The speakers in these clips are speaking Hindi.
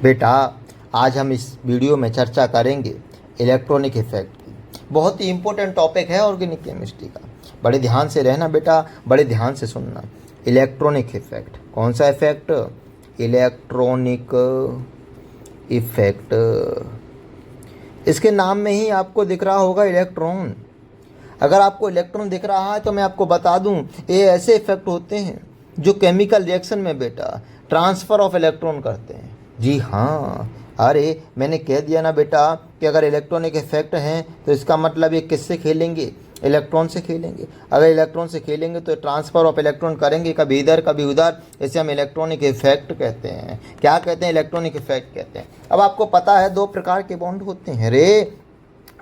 बेटा, आज हम इस वीडियो में चर्चा करेंगे इलेक्ट्रॉनिक इफेक्ट की। बहुत ही इम्पोर्टेंट टॉपिक है ऑर्गेनिक केमिस्ट्री का। बड़े ध्यान से रहना बेटा, बड़े ध्यान से सुनना। इलेक्ट्रॉनिक इफेक्ट, कौन सा इफेक्ट? Electronic effect. इसके नाम में ही आपको दिख रहा होगा इलेक्ट्रॉन। अगर आपको इलेक्ट्रॉन दिख रहा है तो मैं आपको बता दूं, ये ऐसे इफेक्ट होते हैं जो केमिकल रिएक्शन में बेटा ट्रांसफ़र ऑफ इलेक्ट्रॉन करते हैं। जी हाँ, अरे मैंने कह दिया ना बेटा कि अगर इलेक्ट्रॉनिक इफेक्ट हैं तो इसका मतलब ये किससे खेलेंगे? इलेक्ट्रॉन से खेलेंगे। अगर इलेक्ट्रॉन से खेलेंगे तो ट्रांसफ़र ऑफ इलेक्ट्रॉन करेंगे, कभी इधर कभी उधर। इसे हम इलेक्ट्रॉनिक इफेक्ट कहते हैं। क्या कहते हैं? इलेक्ट्रॉनिक इफेक्ट कहते हैं। अब आपको पता है दो प्रकार के बॉन्ड होते हैं रे।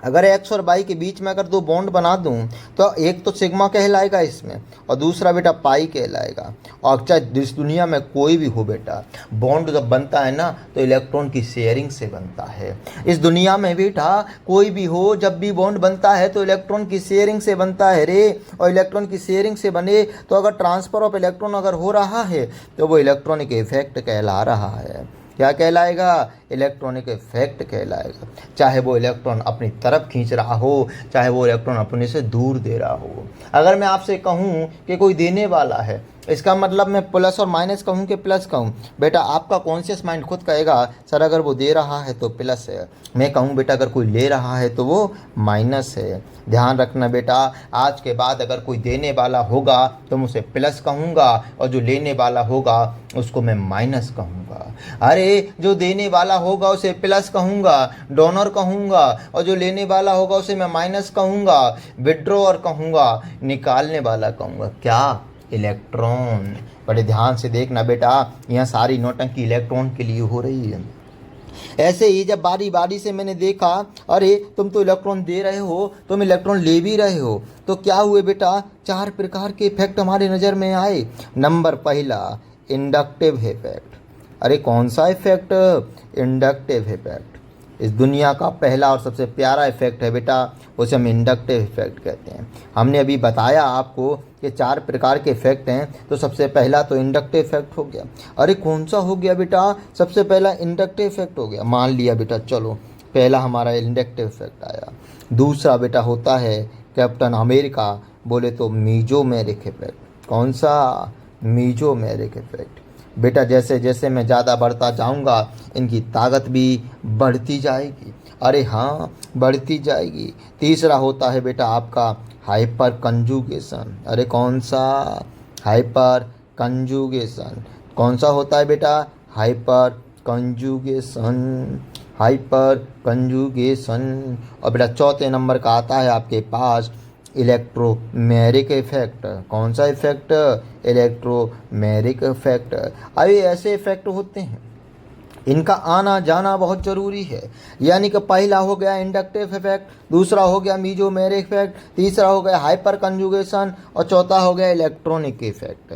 अगर एक्स और वाई के बीच में अगर दो बॉन्ड बना दूं तो एक तो सिग्मा कहलाएगा इसमें और दूसरा बेटा पाई कहलाएगा। और चाहे इस दुनिया में कोई भी हो बेटा, बॉन्ड जब बनता है ना तो इलेक्ट्रॉन की शेयरिंग से बनता है। इस दुनिया में बेटा कोई भी हो, जब भी बॉन्ड बनता है तो इलेक्ट्रॉन की शेयरिंग से बनता है रे। और इलेक्ट्रॉन की शेयरिंग से बने तो अगर ट्रांसफ़र ऑफ इलेक्ट्रॉन अगर हो रहा है तो वो इलेक्ट्रॉनिक इफेक्ट कहला रहा है। क्या कहलाएगा? इलेक्ट्रॉनिक इफेक्ट कहलाएगा। चाहे वो इलेक्ट्रॉन अपनी तरफ खींच रहा हो, चाहे वो इलेक्ट्रॉन अपने से दूर दे रहा हो। अगर मैं आपसे कहूँ कि कोई देने वाला है, इसका मतलब मैं प्लस और माइनस कहूँ कि प्लस कहूँ? बेटा आपका कॉन्शियस माइंड खुद कहेगा सर अगर वो दे रहा है तो प्लस है। मैं कहूँ बेटा अगर कोई ले रहा है तो वो माइनस है। ध्यान रखना बेटा, आज के बाद अगर कोई देने वाला होगा तो मैं उसे प्लस कहूँगा और जो लेने वाला होगा उसको मैं माइनस कहूँगा। अरे जो देने वाला होगा उसे प्लस कहूँगा, डोनर कहूँगा, और जो लेने वाला होगा उसे मैं माइनस कहूँगा, विड्रॉअर कहूँगा, निकालने वाला कहूँगा। क्या? इलेक्ट्रॉन। बड़े ध्यान से देखना बेटा, यहाँ सारी नौटंकी इलेक्ट्रॉन के लिए हो रही है। ऐसे ही जब बारी बारी से मैंने देखा अरे तुम तो इलेक्ट्रॉन दे रहे हो, तुम इलेक्ट्रॉन ले भी रहे हो, तो क्या हुए बेटा? चार प्रकार के इफेक्ट हमारे नज़र में आए। नंबर पहला, इंडक्टिव इफेक्ट। अरे कौन सा इफेक्ट? Inductive effect. इस दुनिया का पहला और सबसे प्यारा इफेक्ट है बेटा, उसे हम इंडक्टिव इफेक्ट कहते हैं। हमने अभी बताया आपको कि चार प्रकार के इफेक्ट हैं, तो सबसे पहला तो इंडक्टिव इफेक्ट हो गया। अरे कौन सा हो गया बेटा? सबसे पहला इंडक्टिव इफेक्ट हो गया। मान लिया बेटा, चलो पहला हमारा इंडक्टिव इफेक्ट आया। दूसरा बेटा होता है कैप्टन अमेरिका, बोले तो मीजोमेरिक इफेक्ट। कौन सा? Mesomeric effect. बेटा जैसे जैसे मैं ज़्यादा बढ़ता जाऊंगा इनकी ताकत भी बढ़ती जाएगी। अरे हाँ, बढ़ती जाएगी। तीसरा होता है बेटा आपका हाइपर कंजुगेशन। अरे कौन सा? Hyper conjugation. कौन सा होता है बेटा? Hyper conjugation. Hyper conjugation. और बेटा चौथे नंबर का आता है आपके पास इलेक्ट्रोमेरिक इफेक्ट। कौन सा इफेक्ट? Electromeric effect. अभी ऐसे इफेक्ट होते हैं, इनका आना जाना बहुत ज़रूरी है। यानी कि पहला हो गया इंडक्टिव इफेक्ट, दूसरा हो गया मीजोमेरिक इफेक्ट, तीसरा हो गया हाइपर कंजुगेशन और चौथा हो गया इलेक्ट्रॉनिक इफेक्ट।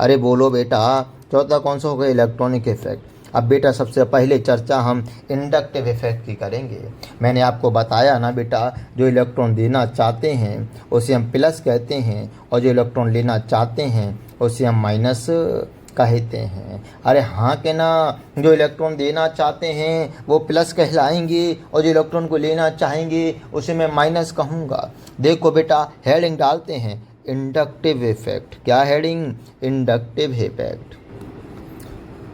अरे बोलो बेटा, चौथा कौन सा हो गया? Electronic effect. अब बेटा सबसे पहले चर्चा हम इंडक्टिव इफेक्ट की करेंगे। मैंने आपको बताया ना बेटा, जो इलेक्ट्रॉन देना चाहते हैं उसे हम प्लस कहते हैं और जो इलेक्ट्रॉन लेना चाहते हैं उसे हम माइनस कहते हैं। अरे हाँ के ना, जो इलेक्ट्रॉन देना चाहते हैं वो प्लस कहलाएंगे और जो इलेक्ट्रॉन को लेना चाहेंगे उसे मैं माइनस कहूँगा। देखो बेटा हेडिंग डालते हैं, इंडक्टिव इफेक्ट। क्या हेडिंग? Inductive effect.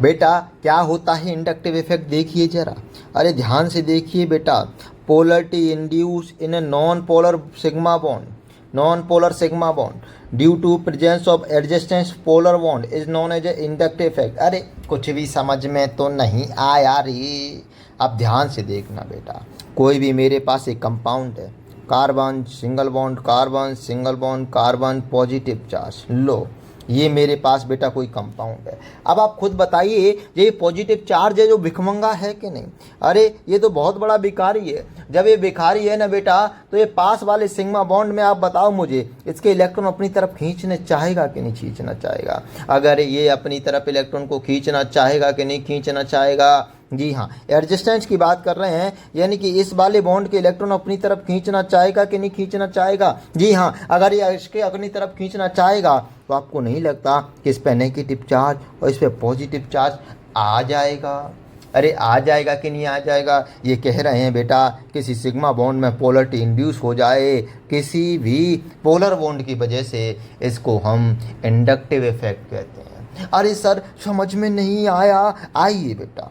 बेटा क्या होता है इंडक्टिव इफेक्ट? देखिए जरा, अरे ध्यान से देखिए बेटा। Polarity induce in a non polar sigma bond, non polar sigma bond due to presence of adjacent polar bond is known as a inductive effect. अरे कुछ भी समझ में तो नहीं आया रे। अब ध्यान से देखना बेटा, कोई भी मेरे पास एक कंपाउंड है, carbon single bond, carbon single bond, carbon positive charge. लो ये मेरे पास बेटा कोई कंपाउंड है। अब आप खुद बताइए, ये पॉजिटिव चार्ज है जो भिखमंगा है कि नहीं? अरे ये तो बहुत बड़ा भिखारी है। जब ये भिखारी है ना बेटा, तो ये पास वाले सिग्मा बॉन्ड में आप बताओ मुझे, इसके इलेक्ट्रॉन अपनी तरफ खींचना चाहेगा कि नहीं खींचना चाहेगा? अगर ये अपनी तरफ इलेक्ट्रॉन को खींचना चाहेगा कि नहीं खींचना चाहेगा? जी हाँ, एडजस्टेंस की बात कर रहे हैं, यानी कि इस वाले बॉन्ड के इलेक्ट्रॉन अपनी तरफ खींचना चाहेगा कि नहीं खींचना चाहेगा? जी हाँ, अगर ये इसके अपनी तरफ खींचना चाहेगा तो आपको नहीं लगता कि इस पर नेगेटिव चार्ज और इस पर पॉजिटिव चार्ज आ जाएगा? अरे आ जाएगा कि नहीं आ जाएगा, ये कह रहे हैं बेटा किसी सिग्मा बॉन्ड में पोलरिटी इंड्यूस हो जाए किसी भी पोलर बॉन्ड की वजह से, इसको हम इंडक्टिव इफेक्ट कहते हैं। अरे सर समझ में नहीं आया, आइए बेटा,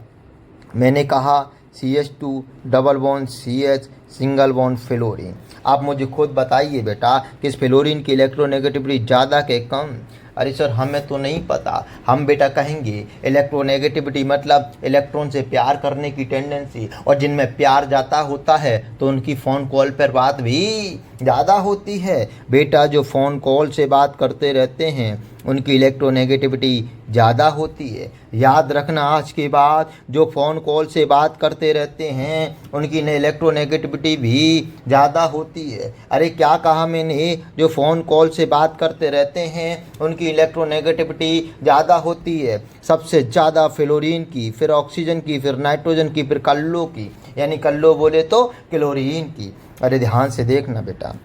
मैंने कहा CH2 double bond CH single bond fluorine. आप मुझे खुद बताइए बेटा कि इस फ्लोरीन की इलेक्ट्रोनेगेटिविटी ज़्यादा के कम? अरे सर हमें तो नहीं पता, हम बेटा कहेंगे इलेक्ट्रोनेगेटिविटी मतलब इलेक्ट्रॉन से प्यार करने की टेंडेंसी, और जिनमें प्यार ज़्यादा होता है तो उनकी फ़ोन कॉल पर बात भी ज़्यादा होती है। बेटा जो फ़ोन कॉल से बात करते रहते हैं उनकी इलेक्ट्रोनेगेटिविटी ज़्यादा होती है। याद रखना आज के बाद, जो फ़ोन कॉल से बात करते रहते हैं उनकी इलेक्ट्रोनेगेटिविटी भी ज़्यादा होती है। अरे क्या कहा मैंने, जो फ़ोन कॉल से बात करते रहते हैं उनकी इलेक्ट्रोनेगेटिविटी ज़्यादा होती है। सबसे ज़्यादा फ्लोरीन की, फिर ऑक्सीजन की, फिर नाइट्रोजन की, फिर कल्लो की, यानी कल्लो बोले तो क्लोरीन की। अरे ध्यान से देखना बेटा,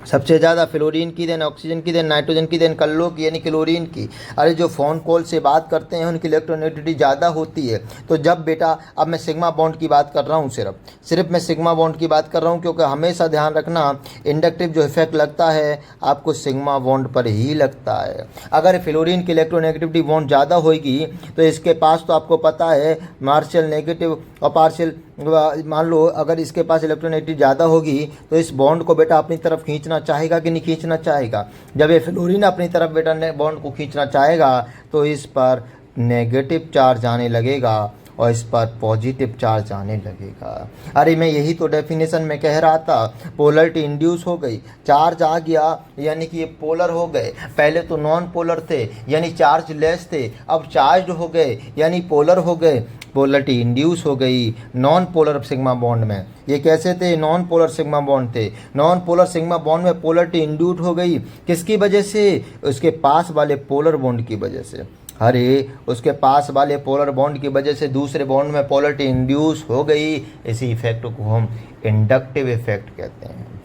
सबसे ज़्यादा फ्लोरीन की, देन ऑक्सीजन की, देन नाइट्रोजन की, देन कल्लो की यानी क्लोरीन की। अरे जो फ़ोन कॉल से बात करते हैं उनकी इलेक्ट्रोनेगेटिविटी ज़्यादा होती है। तो जब बेटा, अब मैं सिग्मा बॉन्ड की बात कर रहा हूँ, सिर्फ मैं सिग्मा बॉन्ड की बात कर रहा हूँ, क्योंकि हमेशा ध्यान रखना इंडक्टिव जो इफेक्ट लगता है आपको सिग्मा बॉन्ड पर ही लगता है। अगर फ्लोरीन की इलेक्ट्रोनेगेटिविटी बॉन्ड ज़्यादा होगी तो इसके पास तो आपको पता है पार्शियल नेगेटिव और पार्शियल, मान लो अगर इसके पास इलेक्ट्रोनेगेटिविटी ज़्यादा होगी तो इस बॉन्ड को बेटा अपनी तरफ खींचना चाहेगा कि नहीं खींचना चाहेगा? जब ये फ्लोरीन अपनी तरफ बेटा बॉन्ड को खींचना चाहेगा तो इस पर नेगेटिव चार्ज आने लगेगा और इस पर पॉजिटिव चार्ज आने लगेगा। अरे मैं यही तो डेफिनेशन में कह रहा था, पोलरिटी इंड्यूस हो गई, चार्ज आ गया यानी कि ये पोलर हो गए। पहले तो नॉन पोलर थे यानी चार्ज लेस थे, अब चार्ज हो गए यानी पोलर हो गए। पोलरिटी इंड्यूस हो गई नॉन पोलर सिग्मा बॉन्ड में। ये कैसे थे? नॉन पोलर सिग्मा बॉन्ड थे। नॉन पोलर सिग्मा बॉन्ड में पोलरिटी इंड्यूस हो गई, किसकी वजह से? उसके पास वाले पोलर बॉन्ड की वजह से। अरे उसके पास वाले पोलर बॉन्ड की वजह से दूसरे बॉन्ड में पोलरिटी इंड्यूस हो गई। इसी इफेक्ट को हम इंडक्टिव इफेक्ट कहते हैं।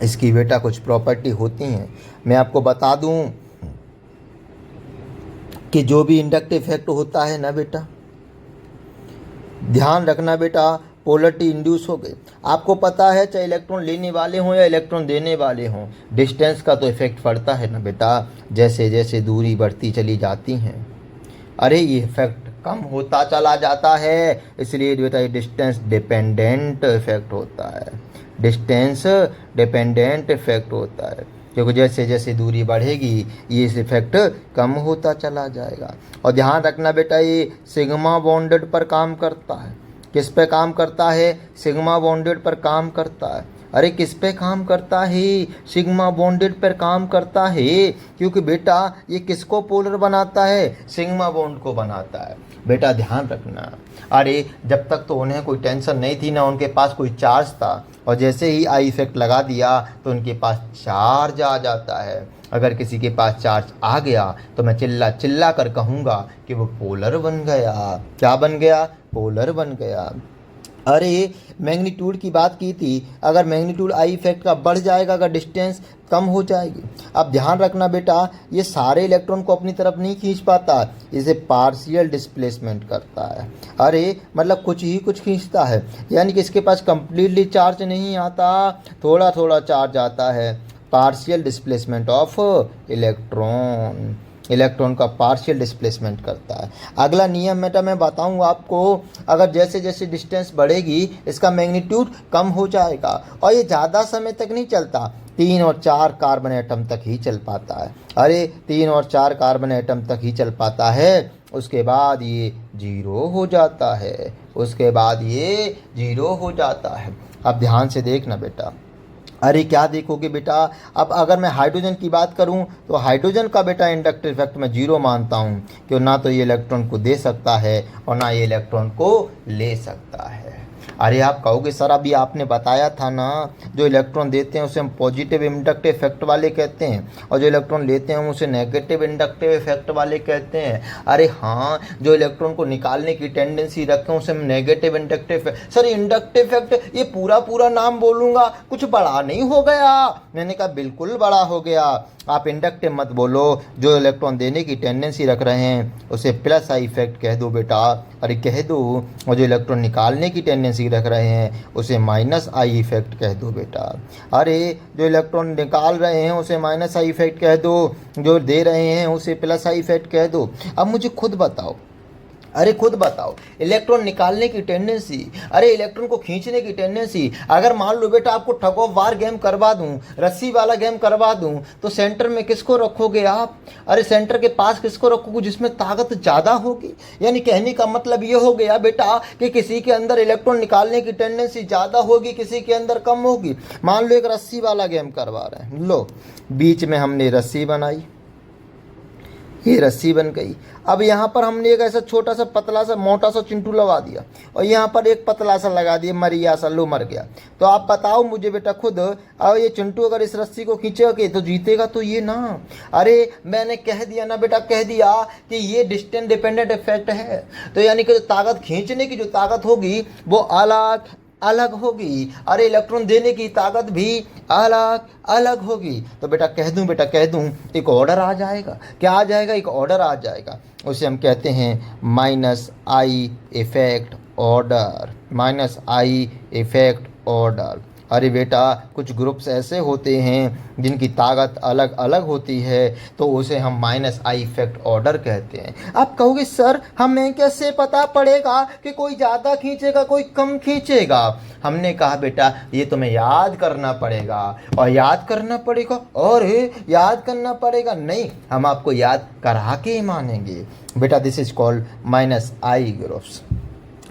इसकी बेटा कुछ प्रॉपर्टी होती हैं, मैं आपको बता दूं कि जो भी इंडक्टिव इफेक्ट होता है ना बेटा, ध्यान रखना बेटा, पोलरिटी इंड्यूस हो गई। आपको पता है चाहे इलेक्ट्रॉन लेने वाले हों या इलेक्ट्रॉन देने वाले हों, डिस्टेंस का तो इफेक्ट पड़ता है ना बेटा, जैसे जैसे दूरी बढ़ती चली जाती हैं। अरे ये इफेक्ट कम होता चला जाता है, इसलिए बेटा ये डिस्टेंस डिपेंडेंट इफेक्ट होता है। डिस्टेंस डिपेंडेंट इफेक्ट होता है, क्योंकि जैसे जैसे दूरी बढ़ेगी ये इस इफेक्ट कम होता चला जाएगा। और ध्यान रखना बेटा, ये सिग्मा बॉन्डेड पर काम करता है। किस पे काम करता है? सिग्मा बॉन्डेड पर काम करता है। अरे किस पे काम करता है? सिग्मा बॉन्डेड पर काम करता है, क्योंकि बेटा ये किसको पोलर बनाता है? सिग्मा बॉन्ड को बनाता है। बेटा ध्यान रखना, अरे जब तक तो उन्हें कोई टेंशन नहीं थी ना, उनके पास कोई चार्ज था, और जैसे ही आई इफेक्ट लगा दिया तो उनके पास चार्ज आ जाता है। अगर किसी के पास चार्ज आ गया तो मैं चिल्ला चिल्ला कर कहूँगा कि वो पोलर बन गया। क्या बन गया? पोलर बन गया। अरे मैग्नीट्यूड की बात की थी, अगर मैग्नीट्यूड आई इफेक्ट का बढ़ जाएगा अगर डिस्टेंस कम हो जाएगी। अब ध्यान रखना बेटा, ये सारे इलेक्ट्रॉन को अपनी तरफ नहीं खींच पाता, इसे पार्शियल डिस्प्लेसमेंट करता है। अरे मतलब कुछ ही कुछ खींचता है, यानी कि इसके पास कंप्लीटली चार्ज नहीं आता, थोड़ा थोड़ा चार्ज आता है। Partial displacement of electron, electron का पार्शियल डिस्प्लेसमेंट करता है। अगला नियम बेटा मैं बताऊंगा आपको, अगर जैसे जैसे डिस्टेंस बढ़ेगी इसका मैग्नीट्यूड कम हो जाएगा, और ये ज़्यादा समय तक नहीं चलता, 3 और 4 कार्बन एटम तक ही चल पाता है। अरे 3 और 4 कार्बन एटम तक ही चल पाता है, उसके बाद ये 0 हो जाता है, उसके बाद ये 0 हो जाता है। अब ध्यान से देखना बेटा, अरे क्या देखोगे बेटा, अब अगर मैं हाइड्रोजन की बात करूं तो हाइड्रोजन का बेटा इंडक्टिव इफेक्ट मैं 0 मानता हूं, क्यों? ना तो ये इलेक्ट्रॉन को दे सकता है और ना ये इलेक्ट्रॉन को ले सकता है। अरे आप कहोगे सर अभी आपने बताया था ना, जो इलेक्ट्रॉन देते हैं उसे हम पॉजिटिव इंडक्टिव इफेक्ट वाले कहते हैं, और जो इलेक्ट्रॉन लेते हैं उसे नेगेटिव इंडक्टिव इफेक्ट वाले कहते हैं। अरे हाँ, जो इलेक्ट्रॉन को निकालने की टेंडेंसी रखें उसे हम negative inductive. Sir inductive effect ये पूरा पूरा नाम बोलूँगा कुछ बड़ा नहीं हो गया? मैंने कहा बिल्कुल बड़ा हो गया। आप इंडक्टिव मत बोलो, जो इलेक्ट्रॉन देने की टेंडेंसी रख रहे हैं उसे प्लस आई इफेक्ट कह दो बेटा, अरे कह दो। और जो इलेक्ट्रॉन निकालने की टेंडेंसी रख रहे हैं उसे माइनस आई इफेक्ट कह दो बेटा। अरे जो इलेक्ट्रॉन निकाल रहे हैं उसे माइनस आई इफेक्ट कह दो, जो दे रहे हैं उसे प्लस आई इफेक्ट कह दो। अब मुझे खुद बताओ, अरे खुद बताओ, इलेक्ट्रॉन निकालने की टेंडेंसी, अरे इलेक्ट्रॉन को खींचने की टेंडेंसी, अगर मान लो बेटा आपको ठग ऑफ वार गेम करवा दूं, रस्सी वाला गेम करवा दूं, तो सेंटर में किसको रखोगे आप? अरे सेंटर के पास किसको रखोगे जिसमें ताकत ज़्यादा होगी? यानी कहने का मतलब ये हो गया बेटा कि किसी के अंदर इलेक्ट्रॉन निकालने की टेंडेंसी ज़्यादा होगी, किसी के अंदर कम होगी। मान लो एक रस्सी वाला गेम करवा रहे हैं, लो बीच में हमने रस्सी बनाई, ये रस्सी बन गई। अब यहाँ पर हमने एक ऐसा छोटा सा पतला सा मोटा सा चिंटू लगा दिया और यहाँ पर एक पतला सा लगा दिया, मरिया सा, लो मर गया। तो आप बताओ मुझे बेटा खुद, अब ये चिंटू अगर इस रस्सी को खींचेगा तो जीतेगा तो ये ना। अरे मैंने कह दिया ना बेटा, कह दिया कि ये डिस्टेंस डिपेंडेंट इफेक्ट है। तो यानी कि ताकत खींचने की जो ताकत होगी वो अलग अलग होगी, अरे इलेक्ट्रॉन देने की ताकत भी अलग अलग होगी। तो बेटा कह दूं एक ऑर्डर आ जाएगा। क्या आ जाएगा? एक ऑर्डर आ जाएगा। उसे हम कहते हैं minus I effect order, minus I effect order. अरे बेटा कुछ ग्रुप्स ऐसे होते हैं जिनकी ताकत अलग अलग होती है, तो उसे हम माइनस आई इफेक्ट ऑर्डर कहते हैं। आप कहोगे सर हमें कैसे पता पड़ेगा कि कोई ज़्यादा खींचेगा कोई कम खींचेगा? हमने कहा बेटा ये तुम्हें याद करना पड़ेगा, और याद करना पड़ेगा, और याद करना पड़ेगा नहीं, हम आपको याद करा के ही मानेंगे। बेटा this is called minus I groups,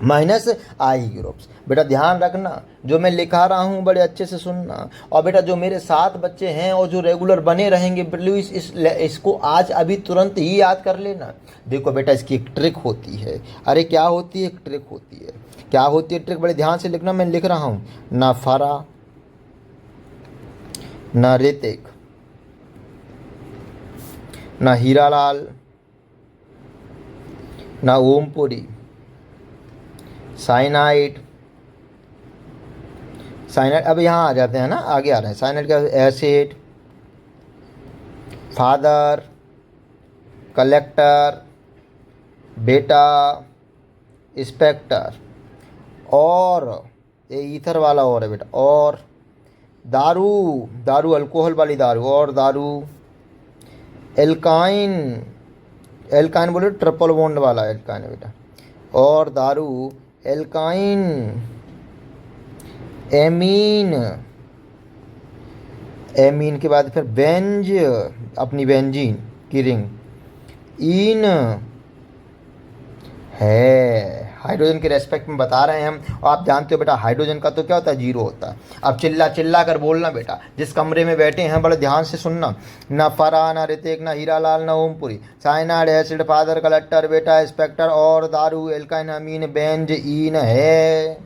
minus I groups. बेटा ध्यान रखना, जो मैं लिखा रहा हूँ बड़े अच्छे से सुनना। और बेटा जो मेरे 7 बच्चे हैं और जो रेगुलर बने रहेंगे प्लीज़ इसको आज अभी तुरंत ही याद कर लेना। देखो बेटा इसकी एक ट्रिक होती है। अरे क्या होती है? एक ट्रिक होती है। क्या होती है ट्रिक? बड़े ध्यान से लिखना, मैं लिख रहा हूँ। ना फरा, ना ऋतिक, ना हीरालाल, ना ओमपुरी, साइनाइड, साइनाइड अब यहाँ आ जाते हैं ना, आगे आ रहे हैं। साइनाइड का एसिड, फादर, कलेक्टर, बेटा, स्पेक्टर, और ये ईथर वाला और है बेटा, और दारू, दारू अल्कोहल वाली दारू, और दारू, एल्काइन, एल्काइन बोले ट्रिपल बॉन्ड वाला एल्काइन है बेटा, और दारू एल्काइन, एमीन, एमीन के बाद फिर बेंज, अपनी बेंजीन की रिंग, इन है। हाइड्रोजन के रेस्पेक्ट में बता रहे हैं हम। और आप जानते हो बेटा हाइड्रोजन का तो क्या होता है? जीरो होता है। अब चिल्ला चिल्ला कर बोलना बेटा, जिस कमरे में बैठे हैं बड़े ध्यान से सुनना। ना फरा, ना ऋतिक, ना हीरालाल, ना Om Puri, cyanide, acid, father, collector, बेटा, स्पेक्टर, और दारू, एल्काइन, अमीन, बेंज, इन है।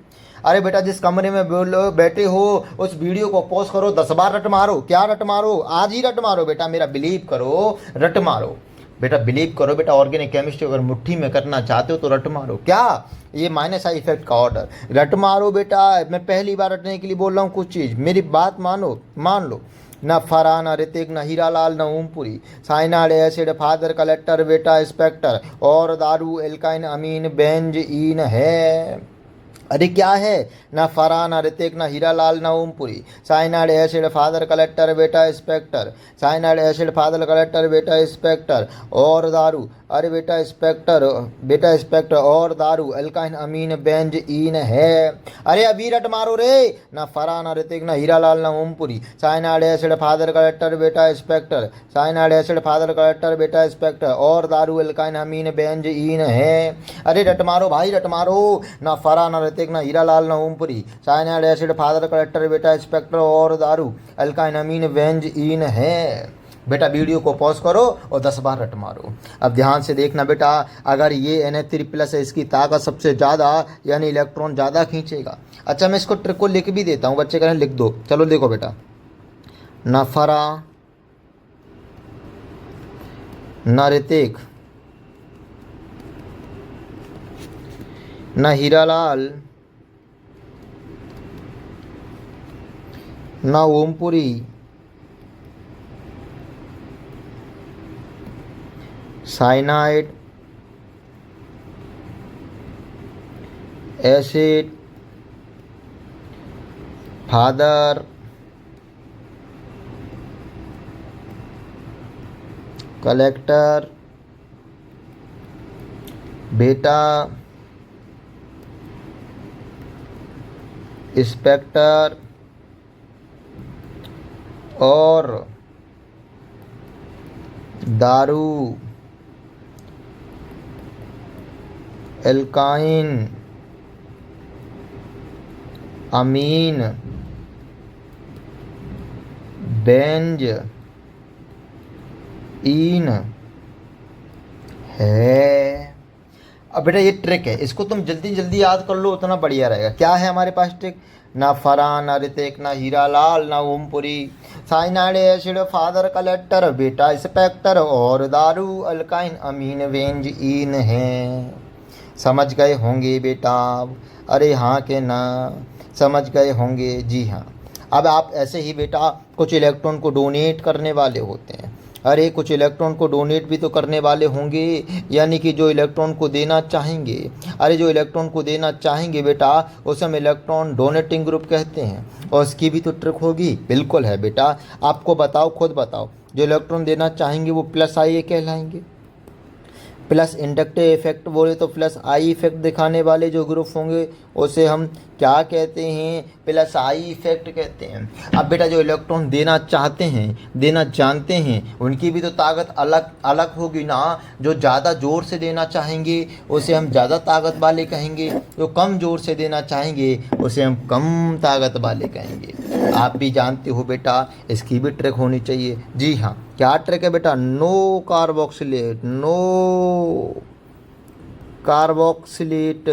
अरे बेटा जिस कमरे में बोलो बैठे हो उस वीडियो को पॉज करो, 10 बार रट मारो। क्या रट मारो? आज ही रट मारो बेटा, मेरा बिलीव करो, रट मारो बेटा, बिलीव करो बेटा। ऑर्गेनिक केमिस्ट्री अगर मुट्ठी में करना चाहते हो तो रट मारो। क्या? ये माइनस आई इफेक्ट का ऑर्डर, रट मारो बेटा। मैं पहली बार रटने के लिए बोल रहा हूँ कुछ चीज़, मेरी बात मानो, मान लो। ना फरा, ना ऋतिक, ना हीरालाल, ना Om Puri, cyanide, acid, father, collector, बेटा, स्पेक्टर, और दारू, एल्काइन, अमीन, बेंज, इन है। अरे क्या है? ना फरा, ना ऋतिक, ना हीरालाल, ना Om Puri, cyanide, acid, father, collector, बेटा, Spectre, cyanide, acid, father, collector, बेटा, स्पेक्टर, और दारू, अरे बेटा स्पेक्टर, बेटा स्पेक्टर, और दारू, एल्काइन, अमीन, बेंज, इन है। अरे अभी रट मारो रे। ना फरा, ना ऋतिक, ना हीरालाल, ना Om Puri, cyanide, acid, father, collector, बेटा, Spectre, cyanide, acid, father, collector, बेटा, स्पेक्टर, और दारू, एल्काइन, अमीन, बेंज, इन है। अरे रट मारो भाई, रट मारो। ना फरा, ना ऋतिक, ना हीरालाल, ना Om Puri, cyanide, acid, father, collector, बेटा, स्पेक्टर, और दारू, एल्काइन, अमीन, बेंज, इन है। बेटा वीडियो को पॉज करो और 10 बार रट मारो। अब ध्यान से देखना बेटा, अगर ये Na3+ है, इसकी ताकत सबसे ज़्यादा यानी इलेक्ट्रॉन ज़्यादा खींचेगा। अच्छा मैं इसको ट्रिक को लिख भी देता हूँ, बच्चे कहें लिख दो। चलो देखो बेटा, ना फरा, ना ऋतिक, ना हीरालाल, ना Om Puri, cyanide, acid, father, collector, बेटा, इंस्पेक्टर और दारू, एल्काइन, अमीन, बेंज, ईन है। अब बेटा ये ट्रिक है, इसको तुम जल्दी जल्दी याद कर लो, उतना बढ़िया रहेगा। क्या है हमारे पास ट्रिक? ना फरहान, ना रितिक, ना हीरालाल, ना Om Puri, cyanide, acid, father, collector, बेटा, इंस्पेक्टर और दारू, अल्काइन, अमीन, वेंज, ईन है। समझ गए होंगे बेटा? अरे हाँ के ना, समझ गए होंगे? जी हाँ। अब आप ऐसे ही बेटा कुछ इलेक्ट्रॉन को डोनेट करने वाले होते हैं। अरे कुछ इलेक्ट्रॉन को डोनेट भी तो करने वाले होंगे, यानी कि जो इलेक्ट्रॉन को देना चाहेंगे। अरे जो इलेक्ट्रॉन को देना चाहेंगे बेटा, उसे हम इलेक्ट्रॉन डोनेटिंग ग्रुप कहते हैं। और इसकी भी तो ट्रिक होगी। बिल्कुल है बेटा। आपको बताओ, खुद बताओ, जो इलेक्ट्रॉन देना चाहेंगे वो प्लस आई कहलाएंगे। प्लस इंडक्टिव इफेक्ट बोले तो प्लस आई इफेक्ट दिखाने वाले जो ग्रुप होंगे उसे हम क्या कहते हैं? प्लस आई इफेक्ट कहते हैं। अब बेटा जो इलेक्ट्रॉन देना चाहते हैं, देना जानते हैं, उनकी भी तो ताकत अलग अलग होगी ना। जो ज़्यादा ज़ोर से देना चाहेंगे उसे हम ज़्यादा ताकत वाले कहेंगे, जो कम ज़ोर से देना चाहेंगे उसे हम कम ताकत वाले कहेंगे। आप भी जानते हो बेटा, इसकी भी ट्रिक होनी चाहिए। जी हाँ, क्या ट्रिक है बेटा? No carboxylate, no carboxylate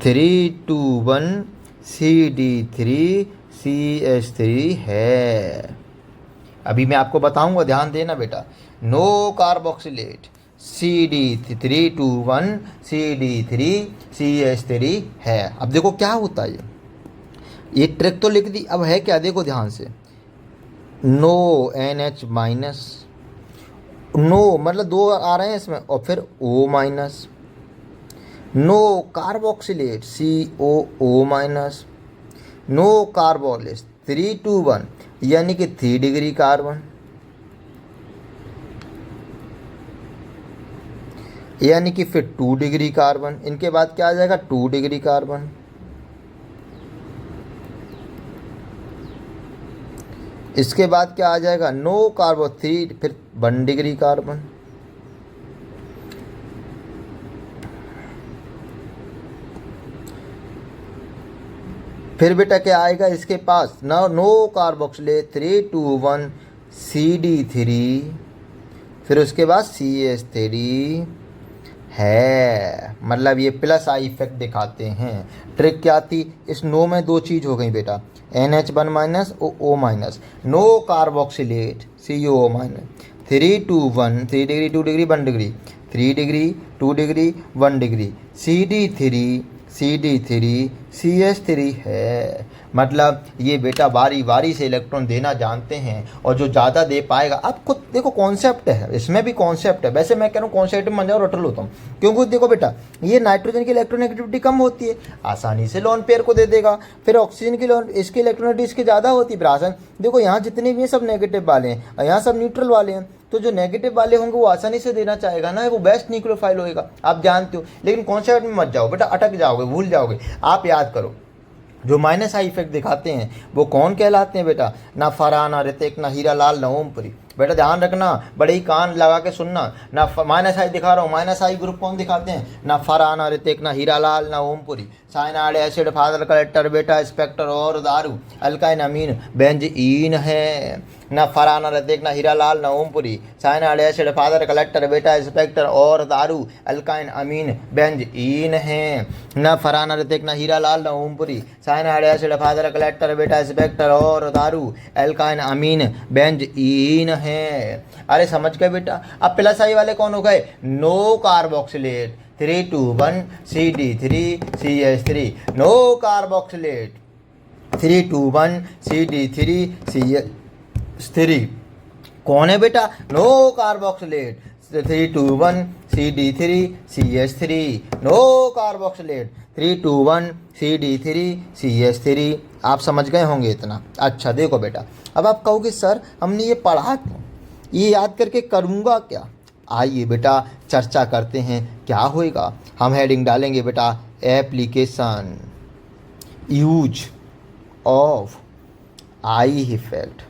321 CD3CH3 है। अभी मैं आपको बताऊंगा, ध्यान देना बेटा। नो कार्बोक्सिलेट CD321 CD3CH3 है। अब देखो क्या होता है, ये ट्रिक तो लिख दी। अब है क्या, देखो ध्यान से। नो NH माइनस, नो मतलब दो आ रहे हैं इसमें, और फिर O minus. No carboxylate COO minus. No कार्बोलिस 321 यानी कि 3 डिग्री कार्बन, यानी कि फिर 2 डिग्री कार्बन। इनके बाद क्या आ जाएगा? 2 डिग्री कार्बन। इसके बाद क्या आ जाएगा? नो कार्बो 3, फिर 1 डिग्री कार्बन। फिर बेटा क्या आएगा इसके पास? नो कार्बोक्सिलेट 321 CD3, फिर उसके बाद CH3 है। मतलब ये प्लस आई इफेक्ट दिखाते हैं। ट्रिक क्या थी? इस नो में दो चीज़ हो गई बेटा, NH1 minus O minus. No carboxylate COO minus 321 3 degree 2 degree 1 degree 3 degree 2 degree 1 degree CD3 CH3 है। मतलब ये बेटा बारी बारी से इलेक्ट्रॉन देना जानते हैं, और जो ज़्यादा दे पाएगा। अब खुद देखो कॉन्सेप्ट है, इसमें भी कॉन्सेप्ट है। वैसे मैं कह रहा हूँ कॉन्सेप्ट में जाओ, रट लो तुम। क्योंकि देखो बेटा, ये नाइट्रोजन की इलेक्ट्रोनेगेटिविटी कम होती है, आसानी से लोन पेयर को दे देगा। फिर ऑक्सीजन की लोन, इसकी इलेक्ट्रोनेगेटिविटी इसकी ज़्यादा होती है। फिर देखो यहाँ जितने भी हैं सब नेगेटिव वाले हैं, और यहाँ सब न्यूट्रल वाले हैं। तो जो नेगेटिव वाले होंगे वो आसानी से देना चाहेगा ना, वो बेस्ट न्यूक्लियोफाइल होएगा, आप जानते हो। लेकिन कॉन्सेप्ट में मत जाओ बेटा, अटक जाओगे, भूल जाओगे। आप याद करो, जो माइनस आई इफेक्ट दिखाते हैं वो कौन कहलाते हैं बेटा? ना फरहान, ना रितिक, ना हीरालाल, ना ओमपुरी। बेटा ध्यान रखना, बड़े ही कान लगा के सुनना। ना माइनस आई दिखा रहा हूँ, माइनस आई ग्रुप कौन दिखाते हैं? ना फरहान, ना रितिक, ना हीरालाल, ना Om Puri. Cyanide, acid, father, collector, बेटा, इंस्पेक्टर और दारू, अल्काइन, अमीन, बेंजीन है। ना फरहान, ना रितिक, ना हीरालाल, ना Om Puri. Cyanide, acid, father, collector, बेटा, इंस्पेक्टर और दारू, अल्काइन, अमीन, बेंजीन है। ना फरहान, ना रितिक, ना हीरालाल, ना Om Puri. Cyanide, acid, father, collector, बेटा, इंस्पेक्टर और दारू, अल्काइन, अमीन, बेंजीन है। अरे समझ गए बेटा? अब प्लस आई वाले कौन हो गए? No carboxylate 321 CD3CH3। No carboxylate 321 CD3CH3 कौन है बेटा? No carboxylate. 321 CD3 CH3, no carboxylate. 321 CD3 CH3। आप समझ गए होंगे इतना। अच्छा देखो बेटा, अब आप कहोगे सर हमने ये पढ़ा क्यों, ये याद करके करूँगा क्या? आइए बेटा चर्चा करते हैं क्या होएगा। हम हेडिंग डालेंगे बेटा application use of I effect.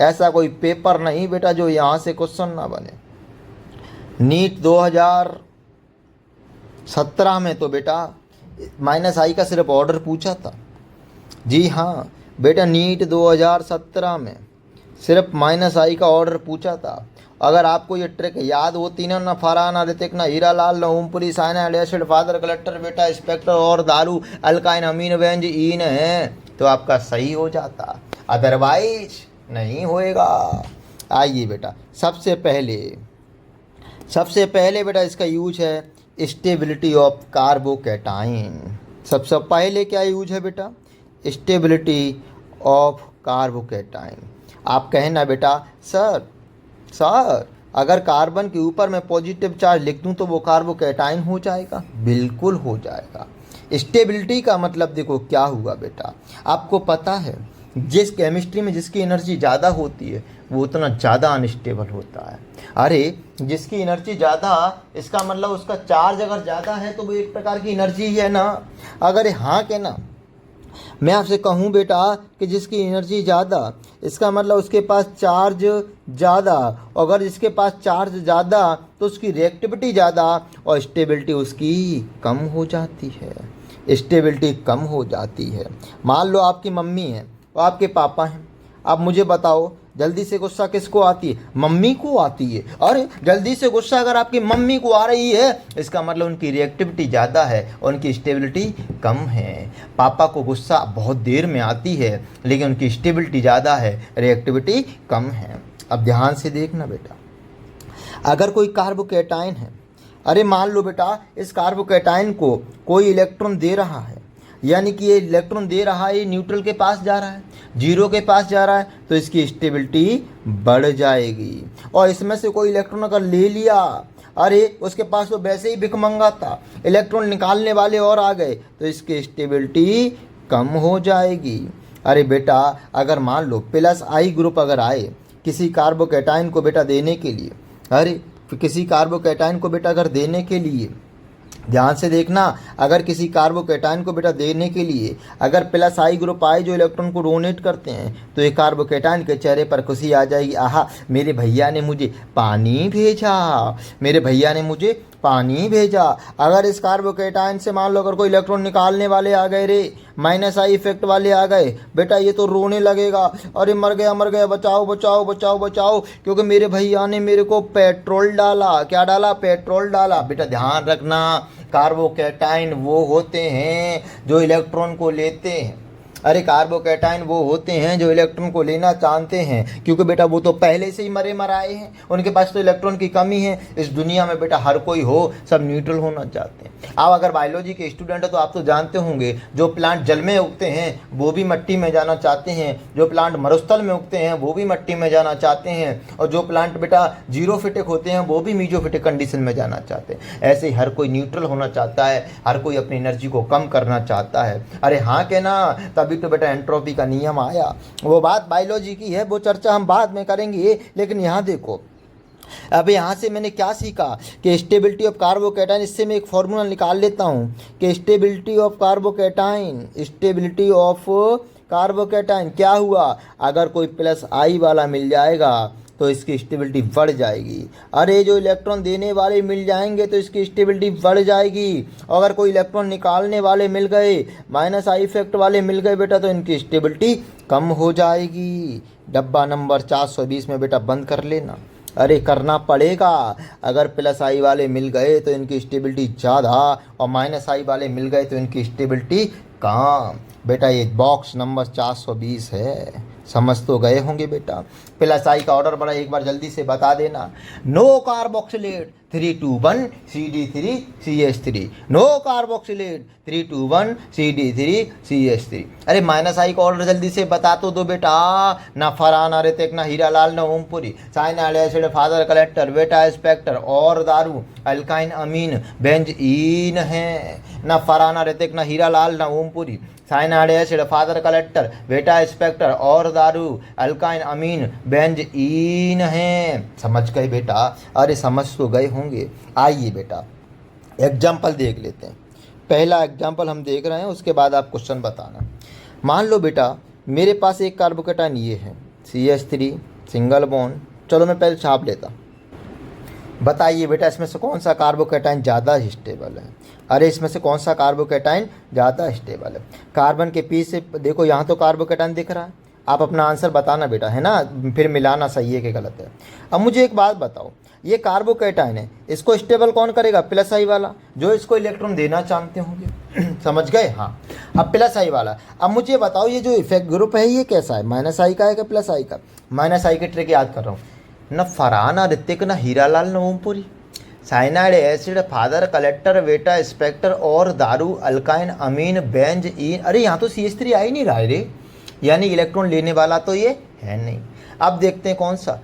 ऐसा कोई पेपर नहीं बेटा जो यहाँ से क्वेश्चन ना बने। नीट 2017 में तो बेटा -i का सिर्फ ऑर्डर पूछा था। जी हाँ बेटा, नीट 2017 में सिर्फ -i का ऑर्डर पूछा था। अगर आपको ये ट्रिक याद होती ना फरहान, ऋतिक, ना हीरालाल, ना Om Puri, cyanide acid, father collector बेटा स्पेक्टर और दारू अल्काइन अमीन बेंज ईन है तो आपका सही हो जाता, अदरवाइज नहीं होएगा। आइए बेटा, सबसे पहले बेटा इसका यूज है स्टेबिलिटी ऑफ कार्बोकैटाइन। सबसे पहले क्या यूज है बेटा? Stability of carbocation. आप कहना बेटा सर अगर कार्बन के ऊपर मैं पॉजिटिव चार्ज लिख दूं तो वो कार्बोकैटाइन हो जाएगा? बिल्कुल हो जाएगा। स्टेबिलिटी का मतलब देखो क्या हुआ बेटा, आपको पता है जिस केमिस्ट्री में जिसकी एनर्जी ज़्यादा होती है वो उतना ज़्यादा अनस्टेबल होता है। अरे जिसकी एनर्जी ज़्यादा, इसका मतलब उसका चार्ज अगर ज़्यादा है तो वो एक प्रकार की एनर्जी ही है ना। अगर हाँ के ना मैं आपसे कहूँ बेटा कि जिसकी एनर्जी ज़्यादा, इसका मतलब उसके पास चार्ज ज़्यादा, अगर जिसके पास चार्ज ज़्यादा तो उसकी रिएक्टिविटी ज़्यादा और स्टेबिलिटी उसकी कम हो जाती है। स्टेबिलिटी कम हो जाती है। मान लो आपकी मम्मी है और आपके पापा हैं। अब मुझे बताओ जल्दी से गुस्सा किसको आती है? मम्मी को आती है। अरे जल्दी से गुस्सा अगर आपकी मम्मी को आ रही है इसका मतलब उनकी रिएक्टिविटी ज़्यादा है, उनकी स्टेबिलिटी कम है। पापा को गुस्सा बहुत देर में आती है लेकिन उनकी स्टेबिलिटी ज़्यादा है, रिएक्टिविटी कम है। अब ध्यान से देखना बेटा, अगर कोई कार्बोकैटाइन है, अरे मान लो बेटा इस कार्बोकैटाइन को कोई इलेक्ट्रॉन दे रहा है, यानी कि ये इलेक्ट्रॉन दे रहा है, ये न्यूट्रल के पास जा रहा है, जीरो के पास जा रहा है, तो इसकी स्टेबिलिटी बढ़ जाएगी। और इसमें से कोई इलेक्ट्रॉन अगर ले लिया, अरे उसके पास तो वैसे ही भिखमंगा था, इलेक्ट्रॉन निकालने वाले और आ गए तो इसकी स्टेबिलिटी कम हो जाएगी। अरे बेटा अगर मान लो +I ग्रुप अगर आए किसी कार्बोकैटाइन को बेटा देने के लिए, अरे किसी कार्बोकैटाइन को बेटा अगर देने के लिए, ध्यान से देखना, अगर किसी कार्बोकैटाइन को बेटा देने के लिए अगर +I ग्रुप आए जो इलेक्ट्रॉन को डोनेट करते हैं तो ये कार्बोकैटाइन के चेहरे पर खुशी आ जाएगी। आहा मेरे भैया ने मुझे पानी भेजा, मेरे भैया ने मुझे पानी भेजा। अगर इस कार्बोकैटाइन से मान लो अगर कोई इलेक्ट्रॉन निकालने वाले आ गए रे, -I इफेक्ट वाले आ गए, बेटा ये तो रोने लगेगा, अरे मर गया बचाओ बचाओ बचाओ बचाओ, क्योंकि मेरे भैया ने मेरे को पेट्रोल डाला। क्या डाला? पेट्रोल डाला। बेटा ध्यान रखना, कार्बोकैटाइन वो होते हैं जो इलेक्ट्रॉन को लेते हैं। अरे कार्बोकैटाइन वो होते हैं जो इलेक्ट्रॉन को लेना चाहते हैं, क्योंकि बेटा वो तो पहले से ही मरे मराए हैं, उनके पास तो इलेक्ट्रॉन की कमी है। इस दुनिया में बेटा हर कोई हो, सब न्यूट्रल होना चाहते हैं। आप अगर बायोलॉजी के स्टूडेंट है तो आप तो जानते होंगे जो प्लांट जल में उगते हैं वो भी मिट्टी में जाना चाहते हैं, जो प्लांट मरुस्थल में उगते हैं वो भी मिट्टी में जाना चाहते हैं, और जो प्लांट बेटा जीरोफिटिक होते हैं वो भी मीजोफिटिक कंडीशन में जाना चाहते हैं। ऐसे ही हर कोई न्यूट्रल होना चाहता है, हर कोई अपनी एनर्जी को कम करना चाहता है। अरे हाँ कहना, तभी तो बेटा एंट्रोपी का नियम आया। वो बात बायोलॉजी की है, वो चर्चा हम बाद में करेंगे। लेकिन यहाँ देखो, अब यहाँ से मैंने क्या सीखा कि स्टेबिलिटी ऑफ कार्बोकैटाइन, इससे मैं एक फॉर्मूला निकाल लेता हूँ कि स्टेबिलिटी ऑफ कार्बोकैटाइन क्या हुआ, अगर कोई +I वाला मिल जाएगा तो इसकी स्टेबिलिटी बढ़ जाएगी। अरे जो इलेक्ट्रॉन देने वाले मिल जाएंगे तो इसकी स्टेबिलिटी बढ़ जाएगी। अगर कोई इलेक्ट्रॉन निकालने वाले मिल गए, -I इफेक्ट वाले मिल गए बेटा, तो इनकी स्टेबिलिटी कम हो जाएगी। डब्बा नंबर 420 में बेटा बंद कर लेना। अरे करना पड़ेगा, अगर +I वाले मिल गए तो इनकी स्टेबिलिटी ज़्यादा और -I वाले मिल गए तो इनकी स्टेबिलिटी कम। बेटा ये बॉक्स नंबर 420 है, समझ तो गए होंगे बेटा। प्लस आई का ऑर्डर बड़ा एक बार जल्दी से बता देना। No carboxylate 321 CD3CH3, no carboxylate 321 CD3CH3। अरे माइनस आई का ऑर्डर जल्दी से बता तो दो बेटा। ना फरहान, ना ऋतिक, ना हीरालाल, ना Om Puri. Cyanide acid father collector बेटा इंस्पेक्टर और दारू अल्काइन अमीन बेंजीन है। ना फरहान, ना ऋतिक, ना हीरालाल, ना Om Puri. Cyanide acid father collector बेटा इंस्पेक्टर और दारू अल्काइन अमीन बेंजीन है। समझ गए बेटा? अरे समझ तो गए होंगे। आइए बेटा एग्जाम्पल देख लेते हैं। पहला एग्जाम्पल हम देख रहे हैं, उसके बाद आप क्वेश्चन बताना। मान लो बेटा मेरे पास एक कार्बोकेटाइन ये है CH3 सिंगल बॉन्ड। चलो मैं पहले छाप लेता। बताइए बेटा इसमें से कौन सा कार्बोकेटाइन ज़्यादा स्टेबल है? अरे इसमें से कौन सा कार्बोकेटाइन ज़्यादा स्टेबल है? कार्बन के पीछे से देखो, यहाँ तो कार्बोकेटाइन दिख रहा है। आप अपना आंसर बताना बेटा, है ना, फिर मिलाना सही है कि गलत है। अब मुझे एक बात बताओ, ये कार्बोकेटाइन है, इसको स्टेबल कौन करेगा? प्लस आई वाला, जो इसको इलेक्ट्रॉन देना चाहते होंगे। समझ गए? हाँ। अब प्लस आई वाला। अब मुझे बताओ ये जो इफेक्ट ग्रुप है ये कैसा है? माइनस आई का है कि प्लस आई का? माइनस आई के ट्रिक याद कर रहा हूँ। न फरहान, ना ऋतिक, ना हीरालाल, ना Om Puri. Cyanide acid father collector बेटा इंस्पेक्टर और दारू अल्काइन अमीन बेंजीन। अरे यहाँ तो CH3 आ ही नहीं रहा है रे, यानी इलेक्ट्रॉन लेने वाला तो ये है नहीं। अब देखते हैं कौन सा।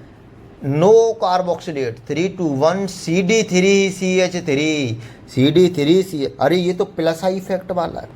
No carboxylate 321 CD3CH3 CD3C। अरे ये तो प्लस आई इफेक्ट वाला है,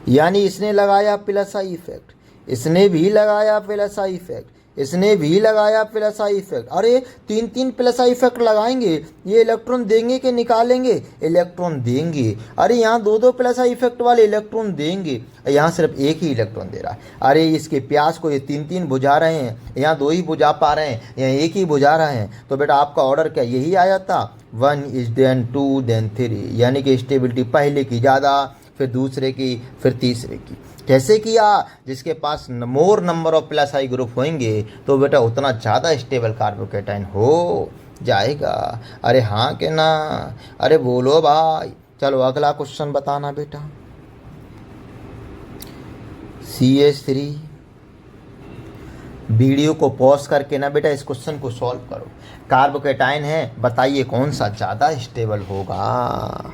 यानी इसने लगाया प्लस आई इफेक्ट, इसने भी लगाया प्लस आई इफेक्ट, इसने भी लगाया प्लस आई इफेक्ट। अरे तीन तीन प्लस आई इफेक्ट लगाएंगे, ये इलेक्ट्रॉन देंगे कि निकालेंगे? इलेक्ट्रॉन देंगे। अरे यहाँ दो दो प्लस आई इफेक्ट वाले इलेक्ट्रॉन देंगे, यहाँ सिर्फ एक ही इलेक्ट्रॉन दे रहा है। अरे इसके प्यास को ये तीन तीन बुझा रहे हैं, यहाँ दो ही बुझा पा रहे हैं, यहाँ एक ही बुझा रहे हैं। तो बेटा आपका ऑर्डर क्या यही आया था? 1 इज देन 2 देन 3, यानी कि स्टेबिलिटी पहले की ज़्यादा, फिर दूसरे की, फिर तीसरे की। कैसे किया? जिसके पास more number of plus I group होंगे तो बेटा उतना ज़्यादा स्टेबल कार्बोकेटाइन हो जाएगा। अरे हाँ के ना? अरे बोलो भाई। चलो अगला क्वेश्चन बताना बेटा। CH3। वीडियो को पॉज करके ना बेटा इस क्वेश्चन को सॉल्व करो। कार्बोकेटाइन है, बताइए कौन सा ज़्यादा स्टेबल होगा?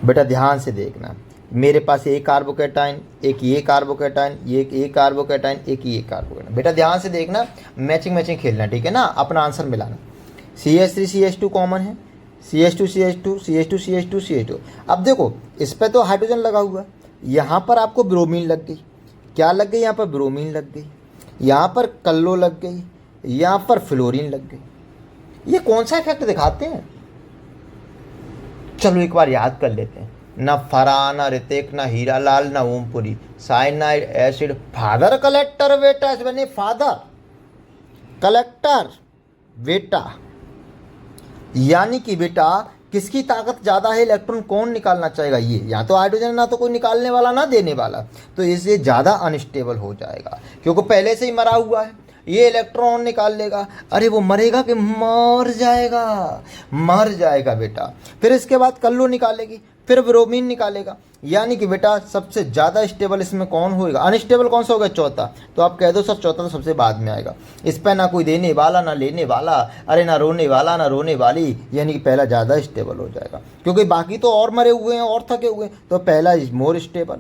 बेटा ध्यान से देखना। मेरे पास एक कार्बोकेटाइन, एक ये कार्बोकेटाइन, ये कार्बोकेटाइन, एक ये कार्बोकेटाइन। बेटा ध्यान से देखना, मैचिंग मैचिंग खेलना, ठीक है ना? अपना आंसर मिलाना। CH3 CH2 कॉमन है, CH2 CH2 CH2 CH2 CH2। अब देखो इस पर तो हाइड्रोजन लगा हुआ है, यहाँ पर आपको ब्रोमीन लग गई। क्या लग गई? यहाँ पर ब्रोमीन लग गई, यहाँ पर कल्लो लग गई, यहाँ पर फ्लोरीन लग गई। ये कौन सा इफेक्ट दिखाते हैं? चलो एक बार याद कर लेते हैं। ना फरहान, ना ऋतिक, ना हीरालाल, ना Om Puri. Cyanide acid father collector बेटा, इस बने फादर कलेक्टर बेटा, यानी कि बेटा किसकी ताकत ज़्यादा है? इलेक्ट्रॉन कौन निकालना चाहेगा? ये। यहाँ तो हाइड्रोजन ना तो कोई निकालने वाला ना देने वाला, तो इससे ज़्यादा अनस्टेबल हो जाएगा क्योंकि पहले से ही मरा हुआ है। ये इलेक्ट्रॉन निकाल लेगा। अरे वो मरेगा कि मर जाएगा? मर जाएगा बेटा। फिर इसके बाद कल्लो निकालेगी, फिर ब्रोमीन निकालेगा, यानी कि बेटा सबसे ज़्यादा स्टेबल इसमें कौन होएगा? अनस्टेबल कौन सा होगा? चौथा। तो आप कह दो सर चौथा तो सबसे बाद में आएगा। इस पर ना कोई देने वाला ना लेने वाला, अरे ना रोने वाला ना रोने वाली, यानी कि पहला ज़्यादा स्टेबल हो जाएगा क्योंकि बाकी तो और मरे हुए हैं और थके हुए हैं। तो पहला is more stable,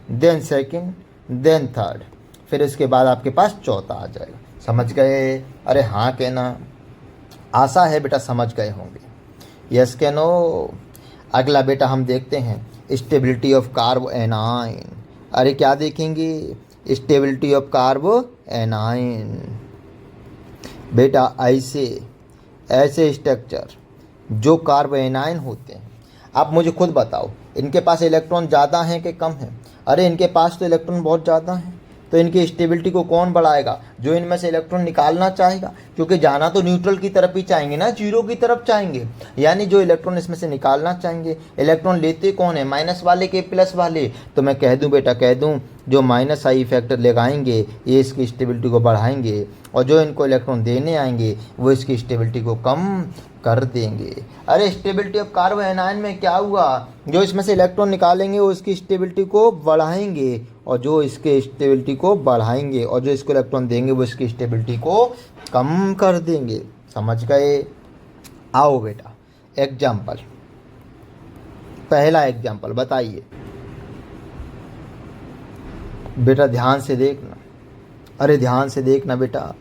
then second, then third, फिर इसके बाद आपके पास चौथा आ जाएगा। समझ गए? अरे हाँ कहना। आशा है बेटा समझ गए होंगे। यस के नो? अगला बेटा हम देखते हैं स्टेबिलिटी ऑफ कार्बो एनाइन। अरे क्या देखेंगे? Stability of कार्बो A9. बेटा ऐसे स्ट्रक्चर जो कार्बो एनाइन होते हैं, आप मुझे खुद बताओ इनके पास इलेक्ट्रॉन ज़्यादा हैं कि कम हैं? अरे इनके पास तो इलेक्ट्रॉन बहुत ज़्यादा हैं, तो इनकी स्टेबिलिटी को कौन बढ़ाएगा? जो इनमें से इलेक्ट्रॉन निकालना चाहेगा, क्योंकि जाना तो न्यूट्रल की तरफ ही चाहेंगे ना, जीरो की तरफ चाहेंगे। यानी जो इलेक्ट्रॉन इसमें से निकालना चाहेंगे, इलेक्ट्रॉन लेते कौन है? माइनस वाले के प्लस वाले। तो मैं कह दूं बेटा, कह दूं जो माइनस आई इफेक्ट लगाएंगे ये इसकी स्टेबिलिटी को बढ़ाएंगे, और जो इनको इलेक्ट्रॉन देने आएंगे वो इसकी स्टेबिलिटी को कम कर देंगे। अरे स्टेबिलिटी ऑफ कार्बो एनायन में क्या हुआ, जो इसमें से इलेक्ट्रॉन निकालेंगे वो इसकी स्टेबिलिटी को बढ़ाएंगे, और जो इसके स्टेबिलिटी को बढ़ाएंगे और जो इसको इलेक्ट्रॉन देंगे वो इसकी स्टेबिलिटी को कम कर देंगे। समझ गए? आओ बेटा एग्जाम्पल, पहला एग्जाम्पल बताइए बेटा, ध्यान से देखना। अरे ध्यान से देखना बेटा,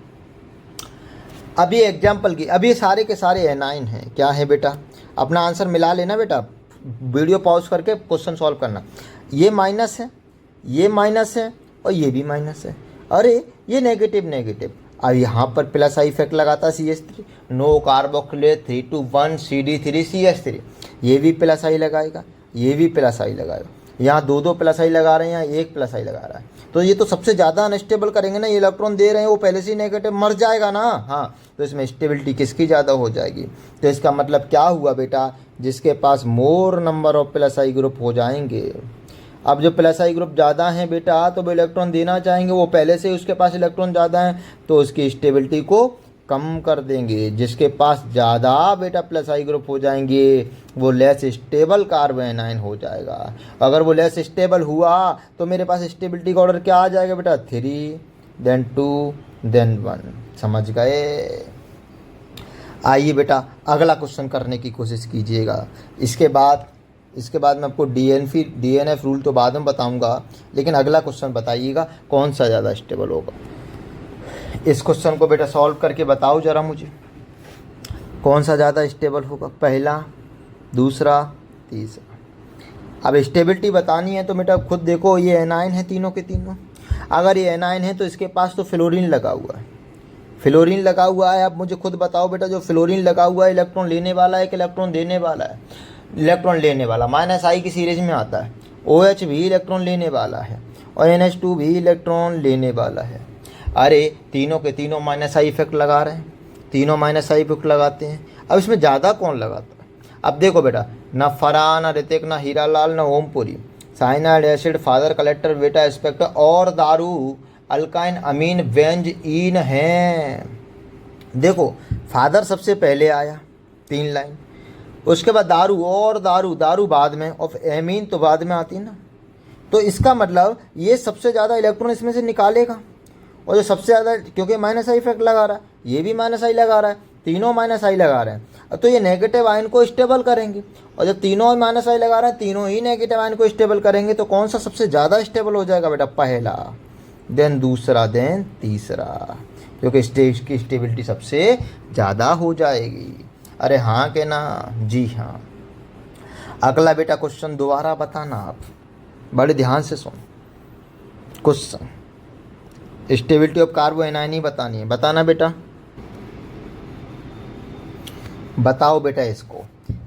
अभी एग्जाम्पल की, अभी सारे के सारे एनाइन हैं। क्या है बेटा, अपना आंसर मिला लेना बेटा, वीडियो पॉज करके क्वेश्चन सॉल्व करना। ये माइनस है, ये माइनस है, और ये भी माइनस है। अरे ये नेगेटिव नेगेटिव, अब यहाँ पर प्लस आई इफेक्ट लगाता है CH3, no carboxylate 3 to 1 CD3 CH3, ये भी प्लस आई लगाएगा, ये भी प्लस आई लगाएगा। यहाँ दो प्लस आई लगा रहे हैं, यहाँ एक प्लस आई लगा रहा है, तो ये तो सबसे ज़्यादा अनस्टेबल करेंगे ना। ये इलेक्ट्रॉन दे रहे हैं वो पहले से ही नेगेटिव, मर जाएगा ना। हाँ, तो इसमें स्टेबिलिटी किसकी ज़्यादा हो जाएगी। तो इसका मतलब क्या हुआ बेटा, जिसके पास more number of plus I group हो जाएंगे। अब जो प्लस आई ग्रुप ज़्यादा हैं बेटा, तो वो इलेक्ट्रॉन देना चाहेंगे, वो पहले से ही उसके पास इलेक्ट्रॉन ज़्यादा हैं, तो उसकी स्टेबिलिटी को कम कर देंगे। जिसके पास ज़्यादा बेटा प्लस आई ग्रुप हो जाएंगे वो लेस स्टेबल कार्बो एनायन हो जाएगा। अगर वो लेस स्टेबल हुआ तो मेरे पास स्टेबिलिटी का ऑर्डर क्या आ जाएगा बेटा, 3 then 2 then 1। समझ गए? आइए बेटा अगला क्वेश्चन करने की कोशिश कीजिएगा। इसके बाद मैं आपको DNF रूल तो बाद में बताऊंगा, लेकिन अगला क्वेश्चन बताइएगा कौन सा ज़्यादा स्टेबल होगा। इस क्वेश्चन को बेटा सॉल्व करके बताओ ज़रा मुझे, कौन सा ज़्यादा स्टेबल होगा, पहला, दूसरा, तीसरा। अब स्टेबिलिटी बतानी है तो बेटा खुद देखो, ये एनाइन है तीनों के तीनों। अगर ये एनाइन है तो इसके पास तो फ्लोरीन लगा हुआ है, फ्लोरीन लगा हुआ है। अब मुझे खुद बताओ बेटा, जो फ्लोरीन लगा हुआ है इलेक्ट्रॉन लेने वाला है कि इलेक्ट्रॉन देने वाला है? इलेक्ट्रॉन लेने वाला। माइनस आई की सीरीज में आता है। OH भी इलेक्ट्रॉन लेने वाला है और NH2 भी इलेक्ट्रॉन लेने वाला है। अरे तीनों के तीनों माइनस आई इफेक्ट लगा रहे हैं, तीनों माइनस आई इफेक्ट लगाते हैं। अब इसमें ज़्यादा कौन लगाता है? अब देखो बेटा, ना फरहान, ना ऋतिक, ना हीरालाल, ना Om Puri. Cyanide acid, father collector, बेटा इंस्पेक्टर और दारू अल्काइन अमीन बेंजीन हैं। देखो फादर सबसे पहले आया 3 लाइन, उसके बाद दारू और दारू बाद में, और एमीन तो बाद में आती है ना। तो इसका मतलब ये सबसे ज़्यादा इलेक्ट्रॉन इसमें से निकालेगा, और जो सबसे ज़्यादा, क्योंकि माइनस आई इफेक्ट लगा रहा है, ये भी माइनस आई लगा रहा है, तीनों माइनस आई लगा रहे हैं, तो ये नेगेटिव आयन को स्टेबल करेंगे। और जब तीनों माइनस आई लगा रहे हैं, तीनों ही नेगेटिव आयन को स्टेबल करेंगे, तो कौन सा सबसे ज़्यादा स्टेबल हो जाएगा बेटा? पहला, देन दूसरा, देन तीसरा, क्योंकि इसकी स्टेबिलिटी सबसे ज़्यादा हो जाएगी। अरे हाँ के ना? जी हाँ। अगला बेटा क्वेश्चन दोबारा बताना, आप बड़े ध्यान से सुन। क्वेश्चन स्टेबिलिटी ऑफ कार्बो एनायन ही बतानी है, बताना बेटा, बताओ बेटा इसको।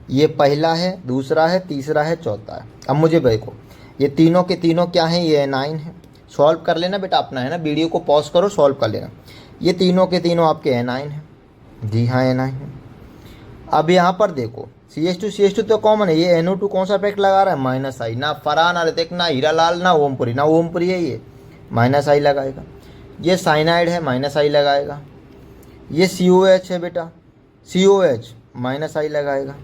ये पहला है, दूसरा है, तीसरा है, चौथा है। अब मुझे देखो, ये तीनों के तीनों क्या हैं? ये एनाइन है। सॉल्व कर लेना बेटा अपना, है ना, वीडियो को पॉज करो, सॉल्व कर लेना। ये तीनों के तीनों आपके एनाइन हैं। जी हाँ, एनाइन है। अब यहाँ पर देखो CH2 तो कॉमन है, ये NO2 कौन सा इफेक्ट लगा रहा है? माइनस आई। ना फरहान, ना ऋतिक, ना हीरालाल, ना ओमपुरी है, ये माइनस आई लगाएगा। ये साइनाइड है, माइनस आई लगाएगा। ये COH है बेटा, COH माइनस आई लगाएगा।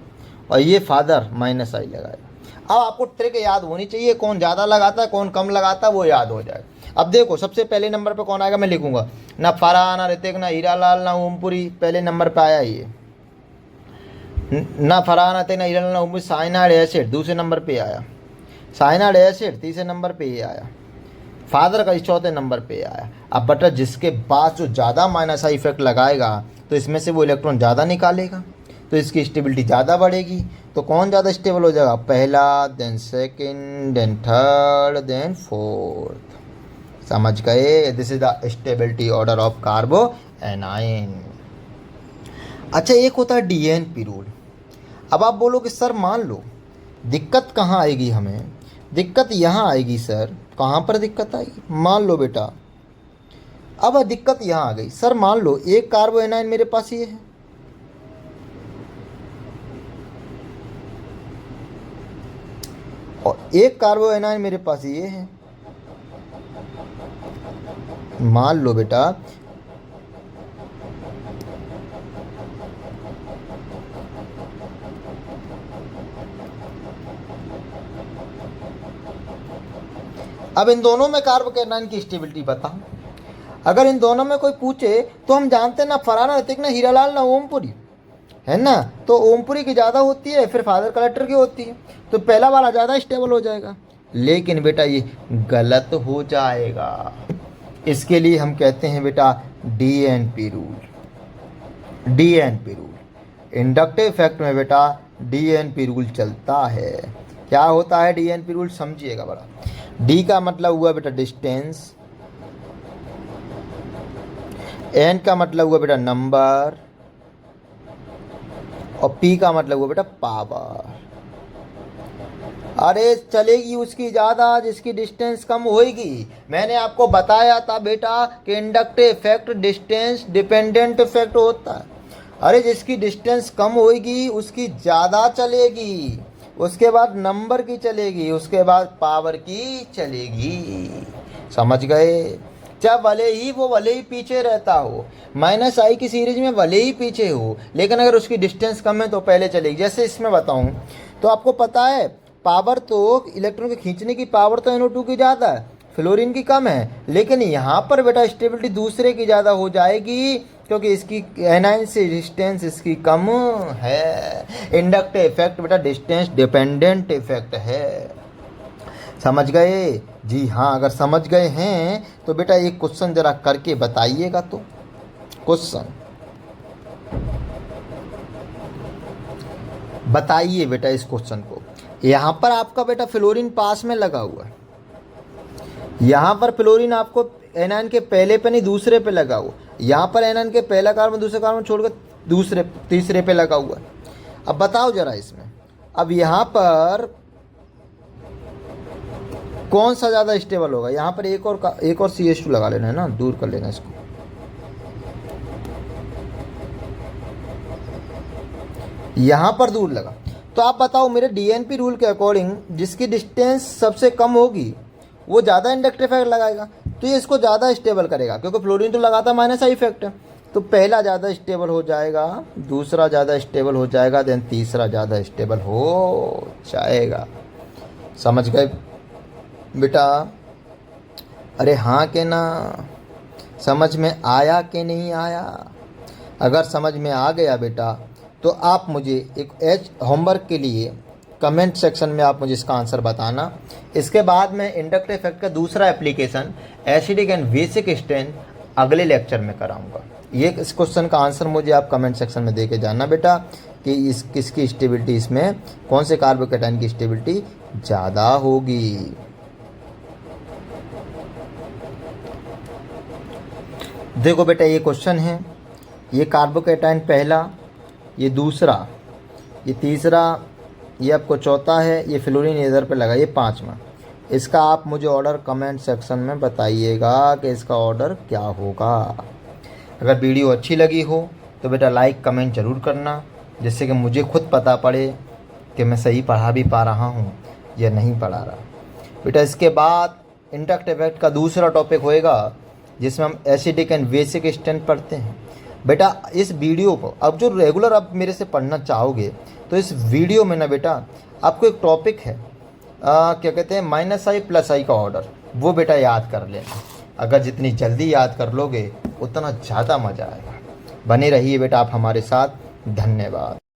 और ये फादर माइनस आई लगाएगा। अब आपको ट्रिक याद होनी चाहिए, कौन ज़्यादा लगाता है कौन कम लगाता है, वो याद हो जाए। अब देखो सबसे पहले नंबर पे कौन आएगा, मैं लिखूंगा, ना फरहान, ना ऋतिक, ना हीरालाल, ना ओमपुरी, पहले नंबर पे आया ये। ना फरहान, ना ऋतिक, ना हीरालाल, ना ओमपुरी। साइनाइड एसिड दूसरे नंबर पे आया, साइनाइड एसिड तीसरे नंबर पे ये आया, फादर का चौथे नंबर पे आया। अब बटा जिसके पास जो ज़्यादा माइनस आई इफेक्ट लगाएगा तो इसमें से वो इलेक्ट्रॉन ज़्यादा निकालेगा, तो इसकी स्टेबिलिटी ज़्यादा बढ़ेगी। तो कौन ज़्यादा स्टेबल हो जाएगा? पहला, then second, then third, then fourth. समझ गए? This is the stability order of कार्बो anion. अच्छा, एक होता है DNP रूल। अब आप बोलो कि सर मान लो दिक्कत कहाँ आएगी, हमें दिक्कत यहाँ आएगी सर। कहाँ पर दिक्कत आएगी? मान लो बेटा, अब दिक्कत यहाँ आ गई सर। मान लो एक कार्बो एनायन मेरे पास ये है, और एक कार्बो एनायन मेरे पास ये है, मान लो बेटा अब इन दोनों में कार्बोकेटायन की स्टेबिलिटी बताओ। अगर इन दोनों में कोई पूछे तो हम जानते हैं ना फरहाना ऋतिक ना हीरालाल ना ओमपुरी, है ना। तो ओमपुरी की ज़्यादा होती है, फिर फादर कलेक्टर की होती है, तो पहला वाला ज़्यादा स्टेबल हो जाएगा। लेकिन बेटा ये गलत हो जाएगा। इसके लिए हम कहते हैं बेटा DNP rule. DNP rule inductive effect में बेटा डीएनपी रूल चलता है। क्या होता है डीएनपी रूल, समझिएगा बड़ा। डी का मतलब हुआ बेटा डिस्टेंस, एन का मतलब हुआ बेटा नंबर, और पी का मतलब हुआ बेटा पावर। अरे चलेगी उसकी ज़्यादा जिसकी डिस्टेंस कम होएगी। मैंने आपको बताया था बेटा कि inductive effect distance dependent effect होता है। अरे जिसकी डिस्टेंस कम होएगी उसकी ज़्यादा चलेगी, उसके बाद नंबर की चलेगी, उसके बाद पावर की चलेगी। समझ गए। चाहे भले ही पीछे रहता हो, -i की सीरीज में भले ही पीछे हो, लेकिन अगर उसकी डिस्टेंस कम है तो पहले चलेगी। जैसे इसमें बताऊं तो आपको पता है पावर तो इलेक्ट्रॉन के खींचने की पावर तो NO2 की ज़्यादा है, फ्लोरीन की कम है, लेकिन यहाँ पर बेटा स्टेबिलिटी दूसरे की ज़्यादा हो जाएगी क्योंकि इसकी एनाइन से डिस्टेंस इसकी कम है। इंडक्टिव इफेक्ट बेटा डिस्टेंस डिपेंडेंट इफेक्ट है। समझ गए जी? हाँ, अगर समझ गए हैं तो बेटा एक क्वेश्चन जरा करके बताइएगा। तो क्वेश्चन बताइए बेटा इस क्वेश्चन को। यहाँ पर आपका बेटा फ्लोरीन पास में लगा हुआ है, यहाँ पर फ्लोरीन आपको एनायन के पहले पे नहीं दूसरे पे लगा हुआ, यहाँ पर एनायन के पहला कार्बन दूसरे कार्बन छोड़कर दूसरे तीसरे पे लगा हुआ है। अब बताओ जरा इसमें, अब यहाँ पर कौन सा ज़्यादा स्टेबल होगा? यहाँ पर एक और CH2 लगा लेना है ना, दूर कर लेना इसको। यहाँ पर दूर लगा तो आप बताओ मेरे डीएनपी रूल के अकॉर्डिंग जिसकी डिस्टेंस सबसे कम होगी वो ज़्यादा इंडक्टिव इफेक्ट लगाएगा, तो ये इसको ज़्यादा स्टेबल करेगा क्योंकि फ्लोरीन तो लगाता -i इफेक्ट है। तो पहला ज़्यादा स्टेबल हो जाएगा, दूसरा ज़्यादा स्टेबल हो जाएगा, देन तीसरा ज़्यादा स्टेबल हो जाएगा। समझ गए बेटा? अरे हाँ के ना? समझ में आया कि नहीं आया? अगर समझ में आ गया बेटा तो आप मुझे एक होमवर्क के लिए कमेंट सेक्शन में आप मुझे इसका आंसर बताना। इसके बाद मैं इंडक्टिव इफेक्ट का दूसरा application acidic and basic strain अगले लेक्चर में कराऊंगा। ये इस क्वेश्चन का आंसर मुझे आप कमेंट सेक्शन में दे के जानना बेटा कि किसकी स्टेबिलिटी, इसमें कौन से कार्बोकेटायन की स्टेबिलिटी ज़्यादा होगी। देखो बेटा ये क्वेश्चन है, ये कार्बोकेटायन पहला, ये दूसरा, ये तीसरा, ये आपको चौथा है, ये फ्लोरीन इधर पे लगा, ये पांचवा। इसका आप मुझे ऑर्डर कमेंट सेक्शन में बताइएगा कि इसका ऑर्डर क्या होगा। अगर वीडियो अच्छी लगी हो तो बेटा लाइक कमेंट ज़रूर करना, जिससे कि मुझे खुद पता पड़े कि मैं सही पढ़ा भी पा रहा हूँ या नहीं पढ़ा रहा। बेटा इसके बाद इंडक्टिव इफेक्ट का दूसरा टॉपिक होएगा जिसमें हम एसिडिक एंड बेसिक स्ट्रेन पढ़ते हैं। बेटा इस वीडियो को अब जो रेगुलर आप मेरे से पढ़ना चाहोगे तो इस वीडियो में ना बेटा आपको एक टॉपिक है क्या कहते हैं -i + i का ऑर्डर, वो बेटा याद कर लेना। अगर जितनी जल्दी याद कर लोगे उतना ज़्यादा मज़ा आएगा। बने रहिए बेटा आप हमारे साथ। धन्यवाद।